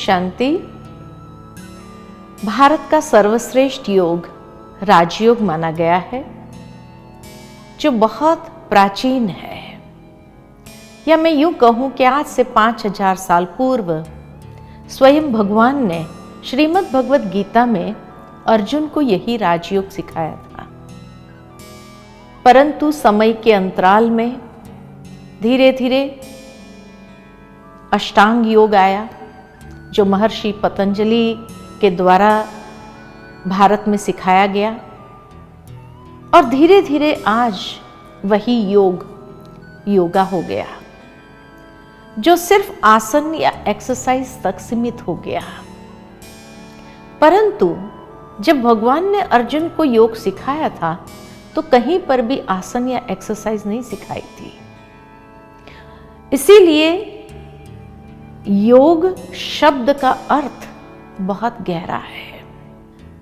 शांति। भारत का सर्वश्रेष्ठ योग राजयोग माना गया है, जो बहुत प्राचीन है। या मैं यूं कहूं कि आज से 5000 साल पूर्व स्वयं भगवान ने श्रीमद् भगवद गीता में अर्जुन को यही राजयोग सिखाया था। परंतु समय के अंतराल में धीरे धीरे अष्टांग योग आया, जो महर्षि पतंजलि के द्वारा भारत में सिखाया गया, और धीरे धीरे आज वही योग योगा हो गया, जो सिर्फ आसन या एक्सरसाइज तक सीमित हो गया। परंतु जब भगवान ने अर्जुन को योग सिखाया था तो कहीं पर भी आसन या एक्सरसाइज नहीं सिखाई थी। इसीलिए योग शब्द का अर्थ बहुत गहरा है।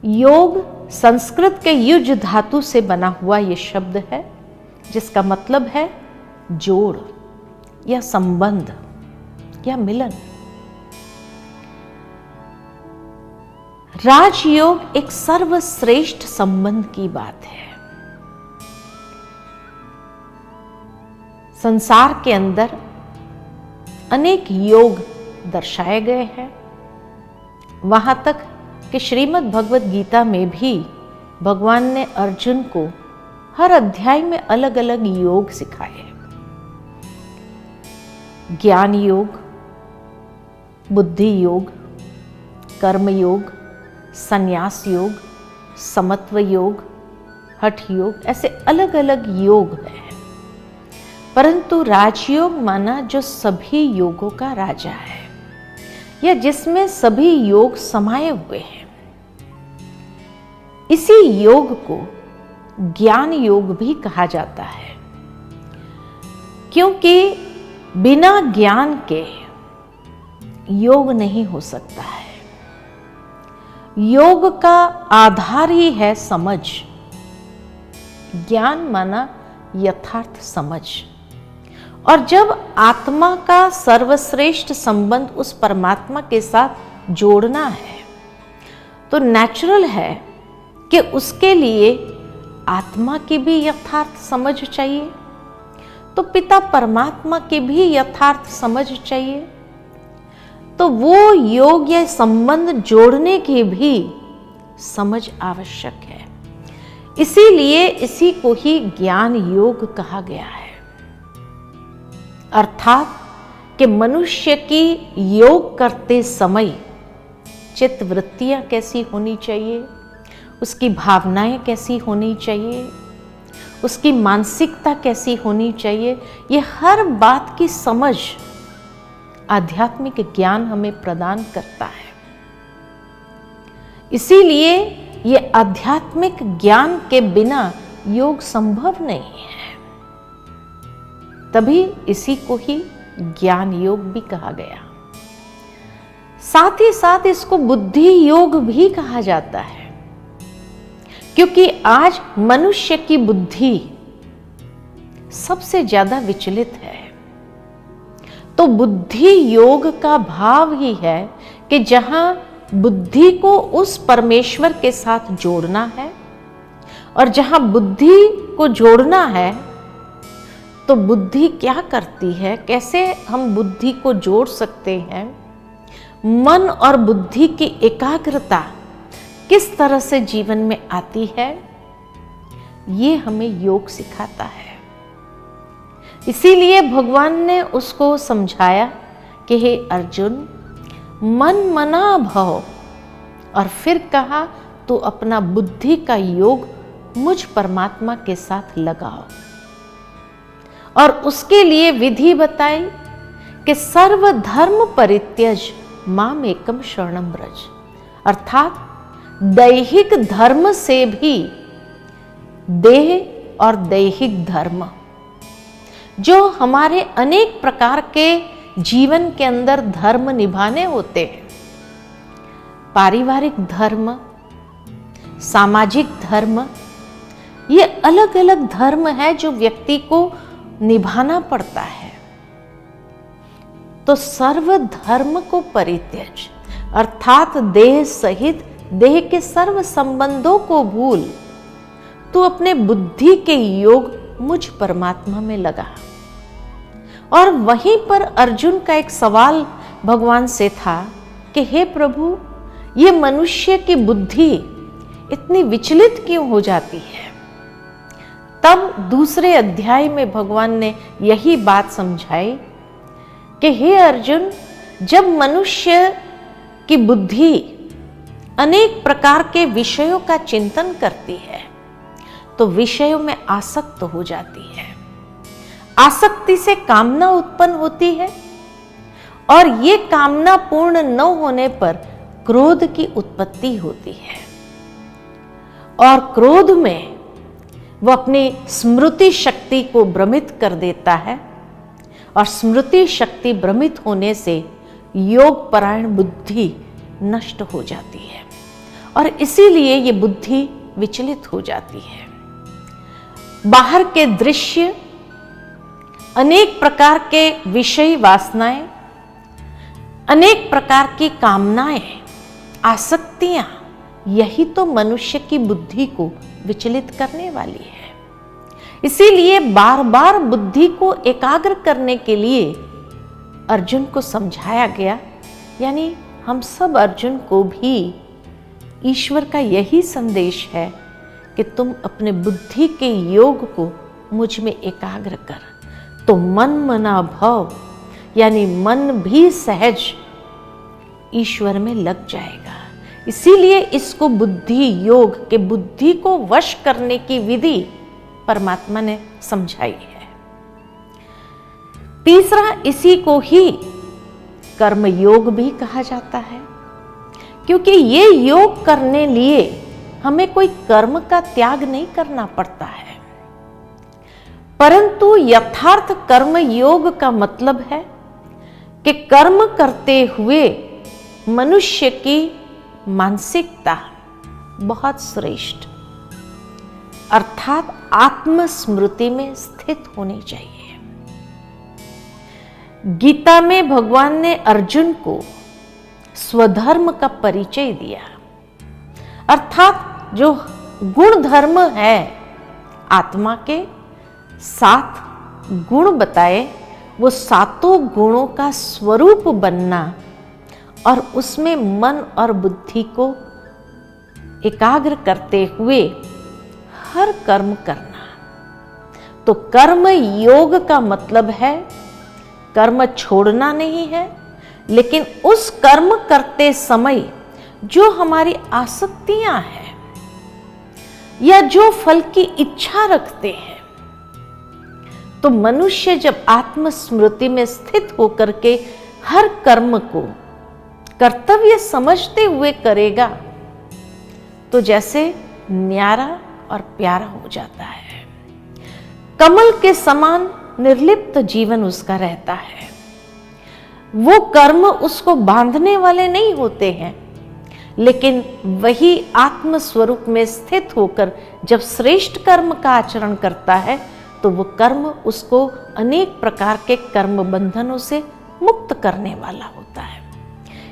योग संस्कृत के युज धातु से बना हुआ यह शब्द है, जिसका मतलब है जोड़ या संबंध या मिलन। राजयोग एक सर्वश्रेष्ठ संबंध की बात है। संसार के अंदर अनेक योग दर्शाए गए हैं, वहां तक कि श्रीमद् भगवद गीता में भी भगवान ने अर्जुन को हर अध्याय में अलग अलग योग सिखाए। ज्ञान योग, बुद्धि योग, कर्म योग, संन्यास योग, समत्व योग, हठ योग, ऐसे अलग अलग योग हैं। परंतु राजयोग माना जो सभी योगों का राजा है, या जिसमें सभी योग समाये हुए हैं। इसी योग को ज्ञान योग भी कहा जाता है, क्योंकि बिना ज्ञान के योग नहीं हो सकता है। योग का आधार ही है समझ। ज्ञान माना यथार्थ समझ। और जब आत्मा का सर्वश्रेष्ठ संबंध उस परमात्मा के साथ जोड़ना है, तो नेचुरल है कि उसके लिए आत्मा की भी यथार्थ समझ चाहिए, तो पिता परमात्मा की भी यथार्थ समझ चाहिए। तो वो योग या संबंध जोड़ने की भी समझ आवश्यक है। इसीलिए इसी को ही ज्ञान योग कहा गया है। अर्थात कि मनुष्य की योग करते समय चित्त वृत्तियां कैसी होनी चाहिए, उसकी भावनाएं कैसी होनी चाहिए, उसकी मानसिकता कैसी होनी चाहिए, ये हर बात की समझ आध्यात्मिक ज्ञान हमें प्रदान करता है। इसीलिए ये आध्यात्मिक ज्ञान के बिना योग संभव नहीं है। तभी इसी को ही ज्ञान योग भी कहा गया। साथ ही साथ इसको बुद्धि योग भी कहा जाता है, क्योंकि आज मनुष्य की बुद्धि सबसे ज्यादा विचलित है। तो बुद्धि योग का भाव ही है कि जहां बुद्धि को उस परमेश्वर के साथ जोड़ना है, और जहां बुद्धि को जोड़ना है तो बुद्धि क्या करती है, कैसे हम बुद्धि को जोड़ सकते हैं, मन और बुद्धि की एकाग्रता किस तरह से जीवन में आती है, ये हमें योग सिखाता है। इसीलिए भगवान ने उसको समझाया कि हे अर्जुन, मन मना भव, और फिर कहा तो अपना बुद्धि का योग मुझ परमात्मा के साथ लगाओ। और उसके लिए विधि बताई कि सर्व धर्म परित्यज माम एकम शरणम व्रज। अर्थात दैहिक धर्म से भी देह और दैहिक धर्म, जो हमारे अनेक प्रकार के जीवन के अंदर धर्म निभाने होते हैं, पारिवारिक धर्म, सामाजिक धर्म, ये अलग अलग धर्म है जो व्यक्ति को निभाना पड़ता है। तो सर्व धर्म को परित्यज, अर्थात देह सहित देह के सर्व संबंधों को भूल तू अपने बुद्धि के योग मुझ परमात्मा में लगा। और वहीं पर अर्जुन का एक सवाल भगवान से था कि हे प्रभु, ये मनुष्य की बुद्धि इतनी विचलित क्यों हो जाती है। तब दूसरे अध्याय में भगवान ने यही बात समझाई कि हे अर्जुन, जब मनुष्य की बुद्धि अनेक प्रकार के विषयों का चिंतन करती है तो विषयों में आसक्त हो जाती है। आसक्ति से कामना उत्पन्न होती है और ये कामना पूर्ण न होने पर क्रोध की उत्पत्ति होती है। और क्रोध में वो अपनी स्मृति शक्ति को भ्रमित कर देता है और स्मृति शक्ति भ्रमित होने से योग परायण बुद्धि नष्ट हो जाती है और इसीलिए ये बुद्धि विचलित हो जाती है। बाहर के दृश्य, अनेक प्रकार के विषय वासनाएं, अनेक प्रकार की कामनाएं, आसक्तियां, यही तो मनुष्य की बुद्धि को विचलित करने वाली है। इसीलिए बार बार बुद्धि को एकाग्र करने के लिए अर्जुन को समझाया गया। यानी हम सब अर्जुन को भी ईश्वर का यही संदेश है कि तुम अपने बुद्धि के योग को मुझ में एकाग्र कर, तो मन मना भव, यानी मन भी सहज ईश्वर में लग जाएगा। इसीलिए इसको बुद्धि योग के बुद्धि को वश करने की विधि परमात्मा ने समझाई है। तीसरा, इसी को ही कर्म योग भी कहा जाता है, क्योंकि ये योग करने लिए हमें कोई कर्म का त्याग नहीं करना पड़ता है, परंतु यथार्थ कर्म योग का मतलब है कि कर्म करते हुए मनुष्य की मानसिकता बहुत श्रेष्ठ अर्थात आत्मस्मृति में स्थित होनी चाहिए। गीता में भगवान ने अर्जुन को स्वधर्म का परिचय दिया, अर्थात जो गुण धर्म है, आत्मा के 7 गुण बताए, वो 7 गुणों का स्वरूप बनना और उसमें मन और बुद्धि को एकाग्र करते हुए हर कर्म करना। तो कर्म योग का मतलब है कर्म छोड़ना नहीं है, लेकिन उस कर्म करते समय जो हमारी आसक्तियां हैं या जो फल की इच्छा रखते हैं, तो मनुष्य जब आत्मस्मृति में स्थित होकर के हर कर्म को कर्तव्य समझते हुए करेगा तो जैसे न्यारा और प्यारा हो जाता है। कमल के समान निर्लिप्त जीवन उसका रहता है। वो कर्म उसको बांधने वाले नहीं होते हैं, लेकिन वही आत्म स्वरूप में स्थित होकर जब श्रेष्ठ कर्म का आचरण करता है तो वो कर्म उसको अनेक प्रकार के कर्म बंधनों से मुक्त करने वाला होता है।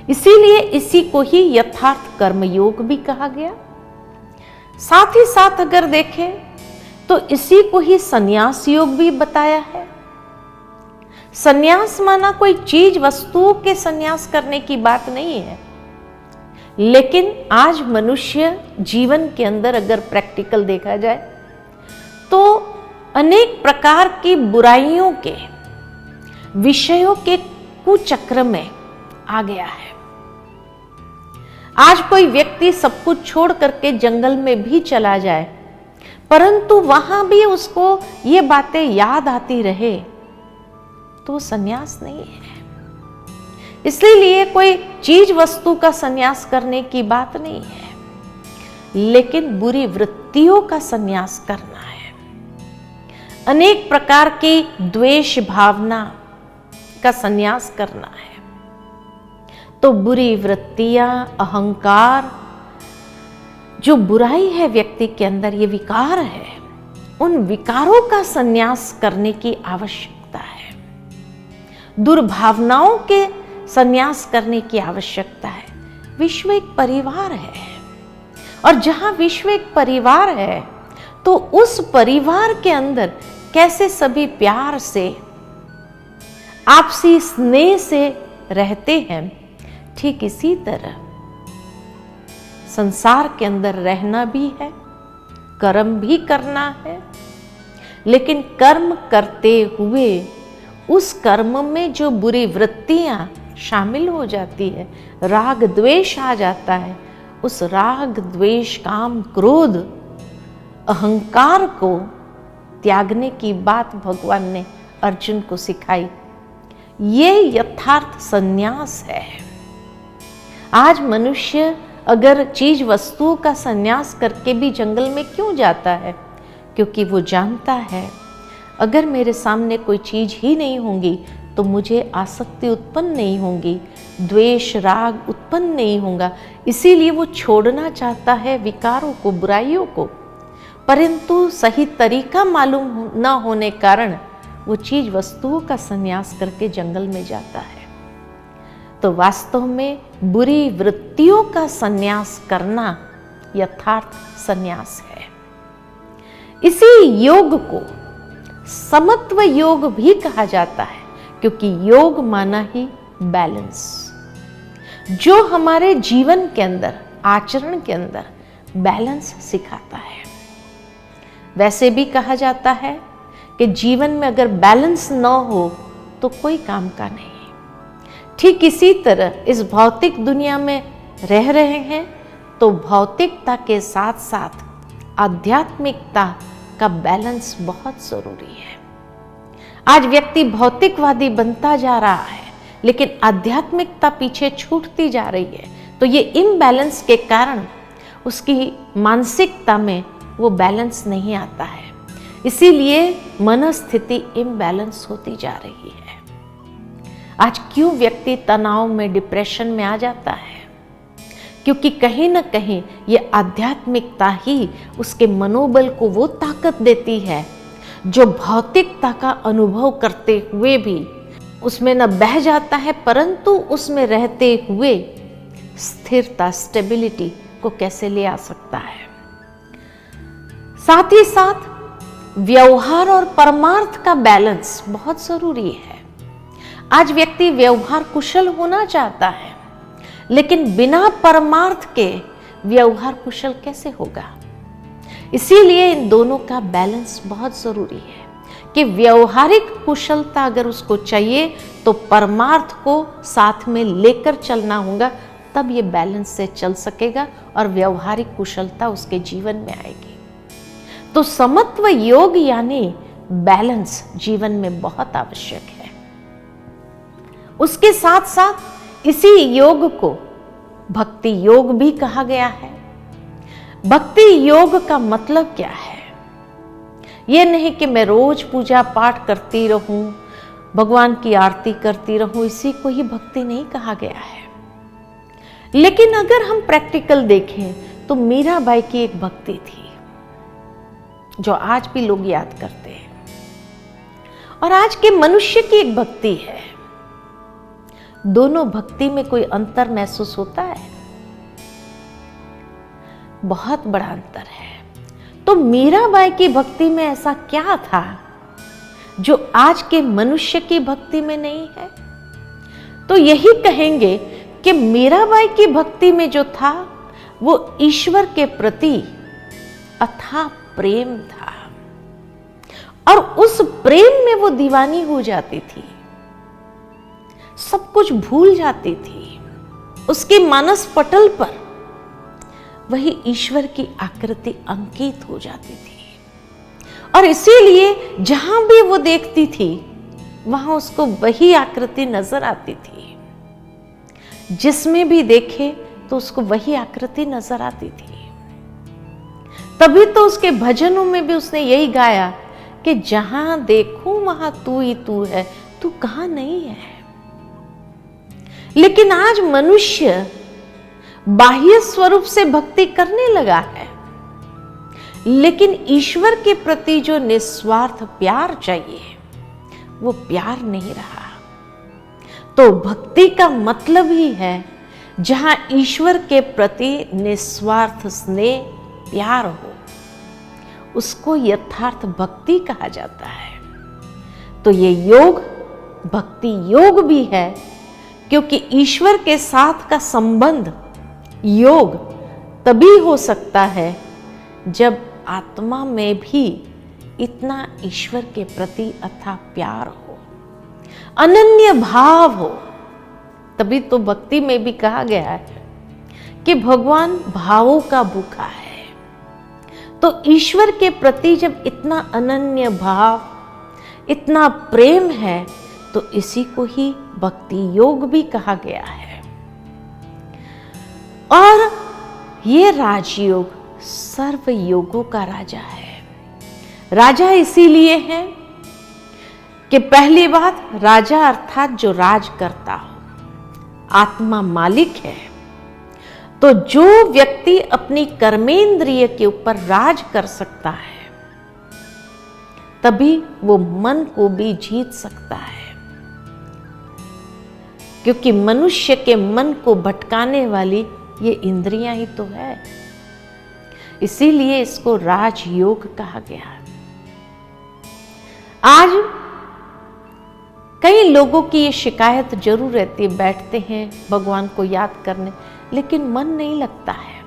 इसीलिए इसी को ही यथार्थ कर्म योग भी कहा गया। साथ ही साथ अगर देखें तो इसी को ही संन्यास योग भी बताया है। संन्यास माना कोई चीज वस्तुओं के संन्यास करने की बात नहीं है, लेकिन आज मनुष्य जीवन के अंदर अगर प्रैक्टिकल देखा जाए तो अनेक प्रकार की बुराइयों के विषयों के कुचक्र में आ गया है। आज कोई व्यक्ति सब कुछ छोड़ करके जंगल में भी चला जाए, परंतु वहां भी उसको ये बातें याद आती रहे तो संन्यास नहीं है। इसलिए कोई चीज वस्तु का संन्यास करने की बात नहीं है, लेकिन बुरी वृत्तियों का संन्यास करना है। अनेक प्रकार की द्वेष भावना का संन्यास करना है। तो बुरी वृत्तियां, अहंकार, जो बुराई है व्यक्ति के अंदर, ये विकार है, उन विकारों का संन्यास करने की आवश्यकता है। दुर्भावनाओं के संन्यास करने की आवश्यकता है। विश्व एक परिवार है, और जहां विश्व एक परिवार है तो उस परिवार के अंदर कैसे सभी प्यार से, आपसी स्नेह से रहते हैं, ठीक इसी तरह संसार के अंदर रहना भी है, कर्म भी करना है, लेकिन कर्म करते हुए उस कर्म में जो बुरी वृत्तियां शामिल हो जाती है, राग द्वेष आ जाता है, उस राग द्वेष काम क्रोध अहंकार को त्यागने की बात भगवान ने अर्जुन को सिखाई। ये यथार्थ संन्यास है। आज मनुष्य अगर चीज वस्तुओं का संन्यास करके भी जंगल में क्यों जाता है? क्योंकि वो जानता है अगर मेरे सामने कोई चीज ही नहीं होंगी तो मुझे आसक्ति उत्पन्न नहीं होंगी, द्वेष राग उत्पन्न नहीं होगा। इसीलिए वो छोड़ना चाहता है विकारों को, बुराइयों को, परंतु सही तरीका मालूम न होने कारण वो चीज वस्तुओं का संन्यास करके जंगल में जाता है। तो वास्तव में बुरी वृत्तियों का संन्यास करना यथार्थ संन्यास है। इसी योग को समत्व योग भी कहा जाता है, क्योंकि योग माना ही बैलेंस, जो हमारे जीवन के अंदर, आचरण के अंदर बैलेंस सिखाता है। वैसे भी कहा जाता है कि जीवन में अगर बैलेंस न हो तो कोई काम का नहीं। ठीक इसी तरह इस भौतिक दुनिया में रह रहे हैं तो भौतिकता के साथ साथ आध्यात्मिकता का बैलेंस बहुत जरूरी है। आज व्यक्ति भौतिकवादी बनता जा रहा है लेकिन आध्यात्मिकता पीछे छूटती जा रही है, तो ये इम्बैलेंस के कारण उसकी मानसिकता में वो बैलेंस नहीं आता है। इसीलिए मनस्थिति इम्बैलेंस होती जा रही है। आज क्यों व्यक्ति तनाव में, डिप्रेशन में आ जाता है? क्योंकि कहीं ना कहीं ये आध्यात्मिकता ही उसके मनोबल को वो ताकत देती है जो भौतिकता का अनुभव करते हुए भी उसमें न बह जाता है, परंतु उसमें रहते हुए स्थिरता, स्टेबिलिटी को कैसे ले आ सकता है। साथ ही साथ व्यवहार और परमार्थ का बैलेंस बहुत जरूरी है। आज व्यक्ति व्यवहार कुशल होना चाहता है, लेकिन बिना परमार्थ के व्यवहार कुशल कैसे होगा? इसीलिए इन दोनों का बैलेंस बहुत जरूरी है कि व्यवहारिक कुशलता अगर उसको चाहिए तो परमार्थ को साथ में लेकर चलना होगा, तब ये बैलेंस से चल सकेगा और व्यवहारिक कुशलता उसके जीवन में आएगी। तो समत्व योग यानी बैलेंस जीवन में बहुत आवश्यक है। उसके साथ साथ इसी योग को भक्ति योग भी कहा गया है। भक्ति योग का मतलब क्या है? यह नहीं कि मैं रोज पूजा पाठ करती रहूं, भगवान की आरती करती रहूं, इसी को ही भक्ति नहीं कहा गया है। लेकिन अगर हम प्रैक्टिकल देखें तो मीराबाई की एक भक्ति थी जो आज भी लोग याद करते हैं, और आज के मनुष्य की एक भक्ति है। दोनों भक्ति में कोई अंतर महसूस होता है? बहुत बड़ा अंतर है। तो मीराबाई की भक्ति में ऐसा क्या था जो आज के मनुष्य की भक्ति में नहीं है? तो यही कहेंगे कि मीराबाई की भक्ति में जो था वो ईश्वर के प्रति अथाह प्रेम था, और उस प्रेम में वो दीवानी हो जाती थी, सब कुछ भूल जाती थी। उसके मानस पटल पर वही ईश्वर की आकृति अंकित हो जाती थी, और इसीलिए जहां भी वो देखती थी वहां उसको वही आकृति नजर आती थी। जिसमें भी देखे तो उसको वही आकृति नजर आती थी। तभी तो उसके भजनों में भी उसने यही गाया कि जहां देखूं वहां तू ही तू है, तू कहां नहीं है। लेकिन आज मनुष्य बाह्य स्वरूप से भक्ति करने लगा है, लेकिन ईश्वर के प्रति जो निस्वार्थ प्यार चाहिए वो प्यार नहीं रहा। तो भक्ति का मतलब ही है जहां ईश्वर के प्रति निस्वार्थ स्नेह प्यार हो, उसको यथार्थ भक्ति कहा जाता है। तो ये योग भक्ति योग भी है, क्योंकि ईश्वर के साथ का संबंध योग तभी हो सकता है जब आत्मा में भी इतना ईश्वर के प्रति अथाह प्यार हो, अनन्य भाव हो। तभी तो भक्ति में भी कहा गया है कि भगवान भावों का भूखा है। तो ईश्वर के प्रति जब इतना अनन्य भाव, इतना प्रेम है, तो इसी को ही भक्ति योग भी कहा गया है। और ये राजयोग सर्व योगों का राजा है। राजा इसीलिए है कि पहली बात, राजा अर्थात जो राज करता हो, आत्मा मालिक है। तो जो व्यक्ति अपनी कर्मेंद्रिय के ऊपर राज कर सकता है, तभी वो मन को भी जीत सकता है। क्योंकि मनुष्य के मन को भटकाने वाली ये इंद्रियां ही तो है, इसीलिए इसको राजयोग कहा गया। आज कई लोगों की ये शिकायत जरूर रहती है, बैठते हैं भगवान को याद करने, लेकिन मन नहीं लगता है।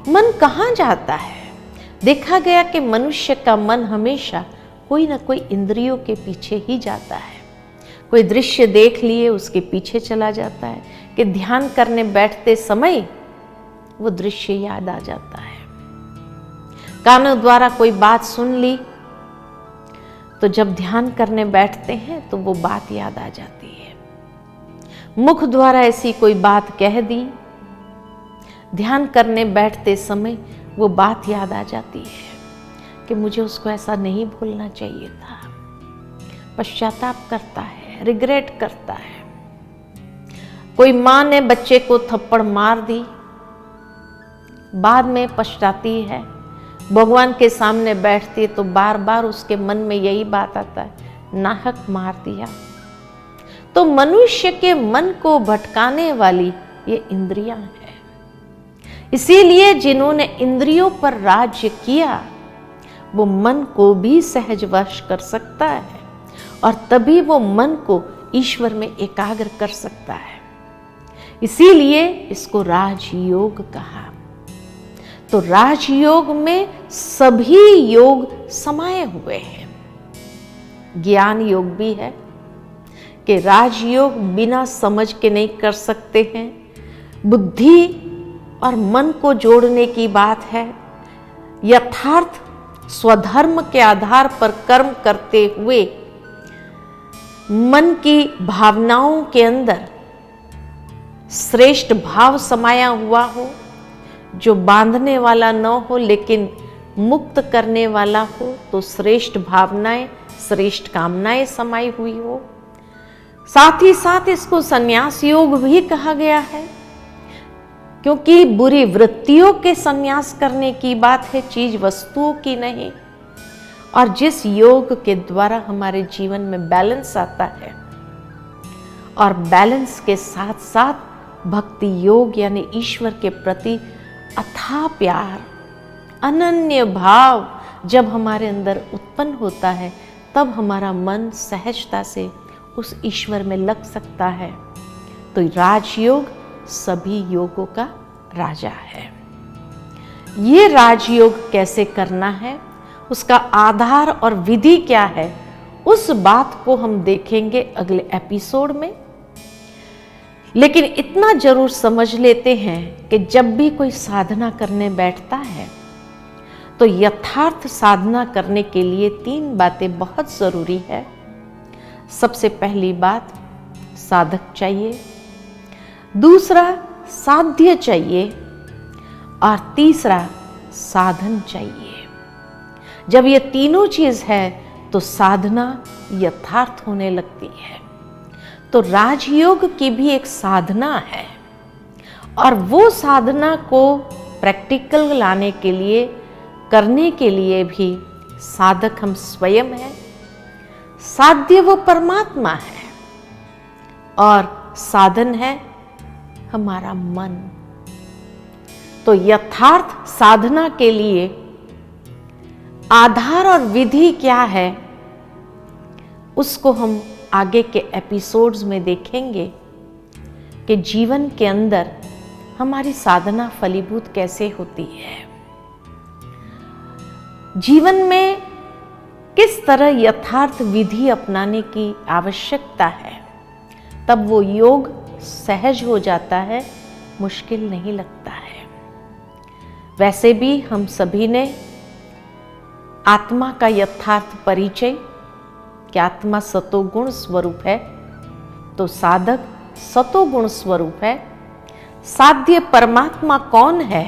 मन कहाँ जाता है? देखा गया कि मनुष्य का मन हमेशा कोई ना कोई इंद्रियों के पीछे ही जाता है। कोई दृश्य देख लिए उसके पीछे चला जाता है, कि ध्यान करने बैठते समय वो दृश्य याद आ जाता है। कानों द्वारा कोई बात सुन ली, तो जब ध्यान करने बैठते हैं तो वो बात याद आ जाती है। मुख द्वारा ऐसी कोई बात कह दी, ध्यान करने बैठते समय वो बात याद आ जाती है कि मुझे उसको ऐसा नहीं भूलना चाहिए था। पश्चाताप करता है, रिग्रेट करता है। कोई माँ ने बच्चे को थप्पड़ मार दी, बाद में पछताती है, भगवान के सामने बैठती है तो बार बार उसके मन में यही बात आता है, नाहक मार दिया। तो मनुष्य के मन को भटकाने वाली ये इंद्रियां हैं। इसीलिए जिन्होंने इंद्रियों पर राज्य किया, वो मन को भी सहज वश कर सकता है, और तभी वो मन को ईश्वर में एकाग्र कर सकता है। इसीलिए इसको राजयोग कहा। तो राजयोग में सभी योग समाये हुए हैं। ज्ञान योग भी है कि राजयोग बिना समझ के नहीं कर सकते हैं। बुद्धि और मन को जोड़ने की बात है। यथार्थ स्वधर्म के आधार पर कर्म करते हुए मन की भावनाओं के अंदर श्रेष्ठ भाव समाया हुआ हो, जो बांधने वाला न हो लेकिन मुक्त करने वाला हो, तो श्रेष्ठ भावनाएं, श्रेष्ठ कामनाएं समाई हुई हो। साथ ही साथ इसको संन्यास योग भी कहा गया है, क्योंकि बुरी वृत्तियों के संन्यास करने की बात है, चीज वस्तुओं की नहीं। और जिस योग के द्वारा हमारे जीवन में बैलेंस आता है, और बैलेंस के साथ साथ भक्ति योग यानी ईश्वर के प्रति अथाह प्यार, अनन्य भाव जब हमारे अंदर उत्पन्न होता है, तब हमारा मन सहजता से उस ईश्वर में लग सकता है। तो राजयोग सभी योगों का राजा है। ये राजयोग कैसे करना है, उसका आधार और विधि क्या है, उस बात को हम देखेंगे अगले एपिसोड में। लेकिन इतना जरूर समझ लेते हैं कि जब भी कोई साधना करने बैठता है, तो यथार्थ साधना करने के लिए 3 बातें बहुत जरूरी है। सबसे पहली बात, साधक चाहिए। दूसरा, साध्य चाहिए। और तीसरा, साधन चाहिए। जब ये तीनों चीज है तो साधना यथार्थ होने लगती है। तो राजयोग की भी एक साधना है, और वो साधना को प्रैक्टिकल लाने के लिए, करने के लिए भी साधक हम स्वयं हैं। साध्य वो परमात्मा है, और साधन है हमारा मन। तो यथार्थ साधना के लिए आधार और विधि क्या है, उसको हम आगे के एपिसोड्स में देखेंगे कि जीवन के अंदर हमारी साधना फलीभूत कैसे होती है, जीवन में किस तरह यथार्थ विधि अपनाने की आवश्यकता है, तब वो योग सहज हो जाता है, मुश्किल नहीं लगता है। वैसे भी हम सभी ने आत्मा का यथार्थ परिचय कि आत्मा सतोगुण स्वरूप है, तो साधक सतोगुण स्वरूप है। साध्य परमात्मा कौन है,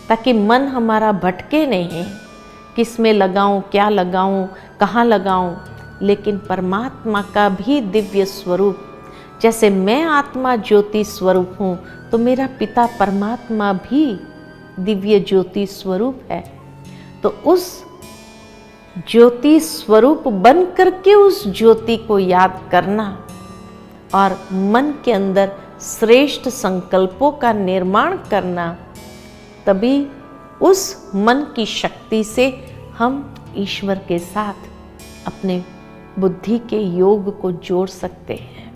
ताकि मन हमारा भटके नहीं, किस में लगाऊं, क्या लगाऊं, कहाँ लगाऊं, लेकिन परमात्मा का भी दिव्य स्वरूप, जैसे मैं आत्मा ज्योति स्वरूप हूं, तो मेरा पिता परमात्मा भी दिव्य ज्योति स्वरूप है। तो उस ज्योति स्वरूप बन करके उस ज्योति को याद करना और मन के अंदर श्रेष्ठ संकल्पों का निर्माण करना, तभी उस मन की शक्ति से हम ईश्वर के साथ अपने बुद्धि के योग को जोड़ सकते हैं।